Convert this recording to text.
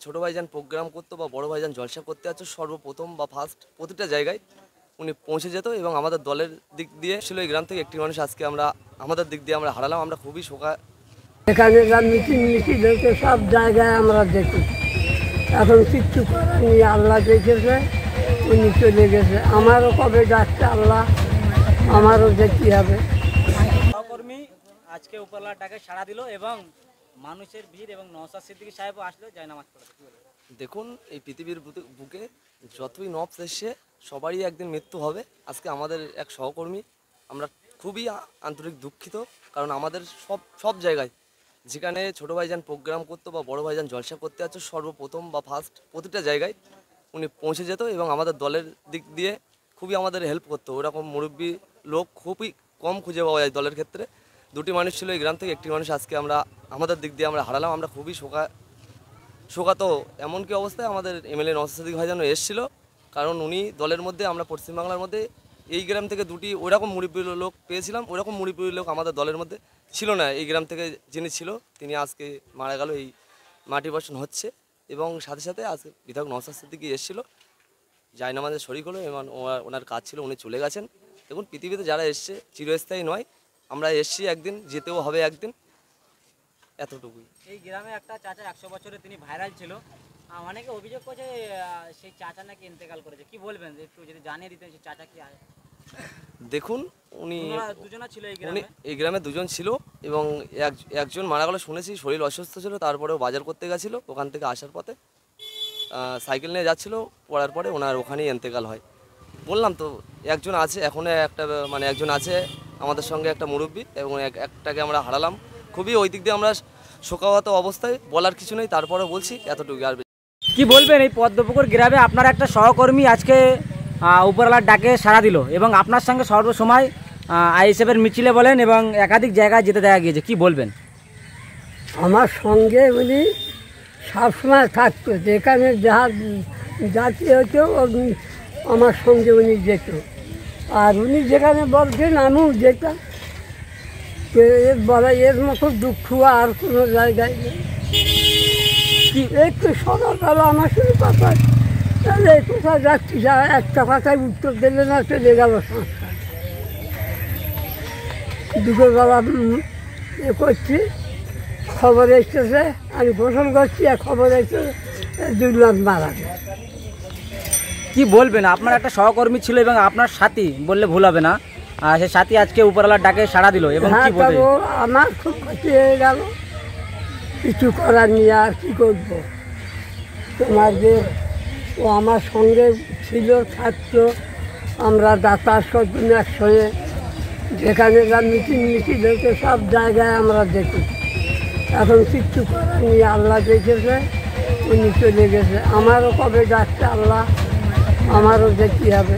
ছোট ভাইজান প্রোগ্রাম করতো বা বড় ভাইজান জলসা করতে আছে সর্বপ্রথম বা ফার্স্ট প্রতিটা জায়গায় উনি পৌঁছে যেত এবং আমাদের দলের দিক দিয়ে ছিল এই গ্রাম থেকে একটি মানুষ আজকে আমরা আমাদের দিক দিয়ে আমরা হারালাম। আমরা খুবই শোকা। এখানে যা মিটিং মিছিল হয়েছে সব জায়গায় আমরা দেখি, এখন কিচ্ছু করার নেই। আল্লাহ দেখেছে, উনি চলে গেছে। আমারও কবে যাচ্ছে আল্লাহ, আমারও দেখতে হবে। সহকর্মী আজকে উপরওয়ালার ডাকে সাড়া দিল এবং মানুষের ভিড় এবং নওশাদ সিদ্দিকী সাহেবও আসলো জায়নামাজ পড়তে। দেখুন, এই পৃথিবীর বুকে যতই নবস এসে সবারই একদিন মৃত্যু হবে। আজকে আমাদের এক সহকর্মী, আমরা খুবই আন্তরিক দুঃখিত, কারণ আমাদের সব জায়গায় যেখানে ছোট ভাইজান প্রোগ্রাম করতো বা বড় ভাইজান জলসা করতে আছে সর্বপ্রথম বা ফার্স্ট প্রতিটা জায়গায় উনি পৌঁছে যেত এবং আমাদের দলের দিক দিয়ে খুবই আমাদের হেল্প করতো। ওরকম মুরব্বী লোক খুবই কম খুঁজে পাওয়া যায় দলের ক্ষেত্রে। দুটি মানুষ ছিল এই গ্রাম থেকে, একটি মানুষ আজকে আমরা আমাদের দিক দিয়ে আমরা হারালাম। আমরা খুবই শোকাত। এমনকি অবস্থায় আমাদের এমএলএ নওশাদ সিদ্দিকী ভাইজানও এসেছিলো, কারণ উনি দলের মধ্যে, আমরা পশ্চিমবাংলার মধ্যে এই গ্রাম থেকে দুটি ওরকম মুরব্বী লোক পেয়েছিলাম। ওরকম মুরব্বী লোক আমাদের দলের মধ্যে ছিল না। এই গ্রাম থেকে যিনি ছিল তিনি আজকে মারা গেল। এই মাটি বর্ষণ হচ্ছে এবং সাথে সাথে আজকে বিধায়ক নওশাদ সিদ্দিকী এসেছিলো, জায়নামাজে শরীক হলো এবং ওনার কাজ ছিল, উনি চলে গেছেন। দেখুন, পৃথিবীতে যারা এসছে চিরস্থায়ী নয়। আমরা এসছি একদিন, যেতেও হবে একদিন, এতটুকুই। এই গ্রামে একটা চাচা 100 বছরে তিনি ভাইরাল ছিল। অনেকে অভিযোগ করছে সেই চাচা নাকি ইন্তেকাল করেছে। কি বলবেন, একটু যদি জানিয়ে দিতেন সেই চাচা কি? দেখুন, উনি দুজনা ছিল এই গ্রামে দুজন ছিল এবং একজন মারা গেল শুনেছি, শরীর অসুস্থ ছিল, তারপরেও বাজার করতে গেছিলো। ওখান থেকে আসার পথে সাইকেল নিয়ে যাচ্ছিলো, পড়ার পরে ওনার ওখানেই ইন্তেকাল হয়। বললাম তো, একজন আছে এখনও, একজন আছে আমাদের সঙ্গে, একটা মুরব্বী, এবং একটাকে আমরা হারালাম। খুবই ওই দিক দিয়ে আমরা শোকাহত অবস্থায়, বলার কিছু নেই। তারপরে বলছি এতটুকু। আর কি বলবেন, এই পদ্মপুকুর গ্রামে আপনার একটা সহকর্মী আজকে উপরওয়ালার ডাকে সাড়া দিল এবং আপনার সঙ্গে সর্বসময় আইএসএফের মিছিলে বলেন এবং একাধিক জায়গায় যেতে দেখা গিয়েছে, কি বলবেন? আমার সঙ্গে উনি সবসময় থাকতো, যেখানে যা জাতি হতো আমার সঙ্গে উনি যেত। আর উনি যেখানে বলছেন আমিও যেতাম। এর মতো দুঃখ আর কোনো জায়গায় নেই। একটু সকালবেলা আমার সঙ্গে কথা, তাহলে কোথায় যাচ্ছি, যা একটা কথায় উত্তর দিলে না, চলে গেল সংসার। দুপুরবেলা করছি, খবর এসেছে, আমি গোসল করছি, আর খবর এসেছে দুর্লভ মারা গেছে। কি বলবেন, আপনার একটা সহকর্মী ছিল এবং আপনার সাথী বললে ভুল হবে না, সে সাথী আজকে উপরওয়ালার ডাকে সাড়া দিল এবং কি বলবেন? আমার খুব ক্ষতি হয়ে গেল, কিছু করার নিয়ে আর কি করবো। তোমার যে ও আমার সঙ্গে ছিল, থাকতো, আমরা দাতার সদিন একসঙ্গে, যেখানে যা মিটিং মিছিল হয়েছে সব জায়গায় আমরা দেখি, এখন কিচ্ছু করার নেই। আল্লাহ দেখেছে, উনি চলে গেছে। আমারও কবে যাচ্ছে আল্লাহ, আমারও দেখতে হবে।